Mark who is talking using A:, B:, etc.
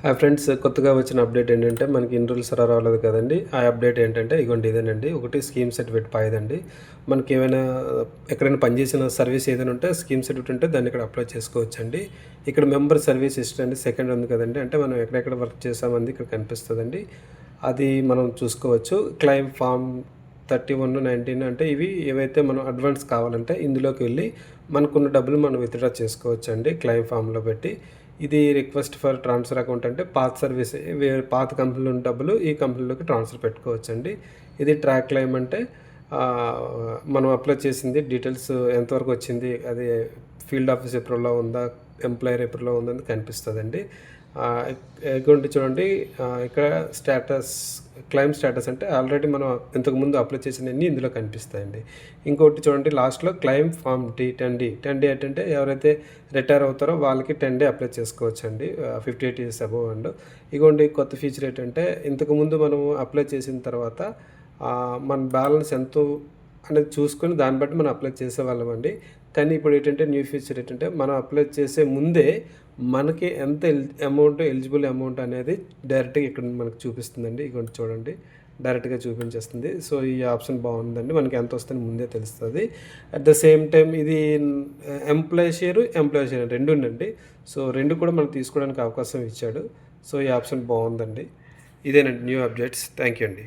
A: Hi friends, కొత్తగా వచ్చిన update ఏంటంటే మనకి ఇన్ని రోజులు సరా రాలేదు కదండి. ఆ అప్డేట్ ఏంటంటే ఇగోండి ఇదేనండి. ఒకటి స్కీమ్ సర్టిఫికేట్ పాయదండి. మనకి ఏమైనా ఎక్కడైనా పనిచేసిన సర్వీస్ ఏదైనా ఉంటే స్కీమ్ సర్టిఫికేట్ ఉంటే దాన్ని ఇక్కడ అప్లై చేసుకోవచ్చండి. ఇక్కడ మెంబర్ సర్వీస్ హిస్టరీ అండి సెకండ్ ఉంది కదండి. అంటే మనం ఎక్కడెక్కడ వర్క్ చేసామంది ఇక్కడ కనిపిస్తుందండి. అది మనం చూసుకోవచ్చు. క్లెయిమ్ ఫామ్ 31, 19 అంటే ఇవి ఏవైతే మనం అడ్వాన్స్ కావాలంటే ఇందులోకి వెళ్ళి మనకున్న డబ్బులు మనం విత్డ్రా చేసుకోవచ్చండి క్లెయిమ్ ఫామ్లో పెట్టి. ఇది రిక్వెస్ట్ ఫర్ ట్రాన్స్ఫర్ అకౌంట్ అంటే పాత సర్వీస్ వేరే పాత కంపెనీలో ఉన్న డబ్బులు ఈ కంపెనీలోకి ట్రాన్స్ఫర్ పెట్టుకోవచ్చండి. ఇది ట్రాక్ క్లెయిమ్ అంటే మనం అప్లై చేసింది డీటెయిల్స్ ఎంతవరకు వచ్చింది, అది ఫీల్డ్ ఆఫీస్ ఎప్రూవ్లో ఉందా, ఎంప్లాయర్ ఎప్రూవ్లో ఉందని కనిపిస్తుందండి. అకౌంట్ చూడండి, ఇక్కడ స్టేటస్ క్లెయిమ్ స్టేటస్ అంటే ఆల్రెడీ మనం ఇంతకుముందు అప్లై చేసినవన్నీ ఇందులో కనిపిస్తాయండి. ఇంకోటి చూడండి, లాస్ట్లో క్లెయిమ్ ఫామ్ 10D ఏంటంటే ఎవరైతే రిటైర్ అవుతారో వాళ్ళకి 10D అప్లై చేసుకోవచ్చండి, 58 years అబోవ్ అండ్. ఇగోండి కొత్త ఫీచర్ ఏంటంటే ఇంతకుముందు మనం అప్లై చేసిన తర్వాత మన బ్యాలెన్స్ ఎంతో అనేది చూసుకొని దాన్ని బట్టి మనం అప్లై చేసేవాళ్ళం అండి. కానీ ఇప్పుడు ఏంటంటే న్యూ ఫీచర్ ఏంటంటే మనం అప్లై చేసే ముందే మనకి ఎంత ఎలిజిబుల్ అమౌంట్ అనేది డైరెక్ట్గా ఇక్కడ మనకు చూపిస్తుందండి. ఇక చూడండి, డైరెక్ట్గా చూపించేస్తుంది. సో ఈ ఆప్షన్ బాగుందండి, మనకి ఎంత వస్తుందని ముందే తెలుస్తుంది. అట్ ద సేమ్ టైం ఇది ఎంప్లాయీ షేర్ రెండు ఉండండి. సో రెండు కూడా మనం తీసుకోవడానికి అవకాశం ఇచ్చాడు. సో ఈ ఆప్షన్ బాగుందండి. ఇదేనండి న్యూ అప్డేట్స్. థ్యాంక్ యూ అండి.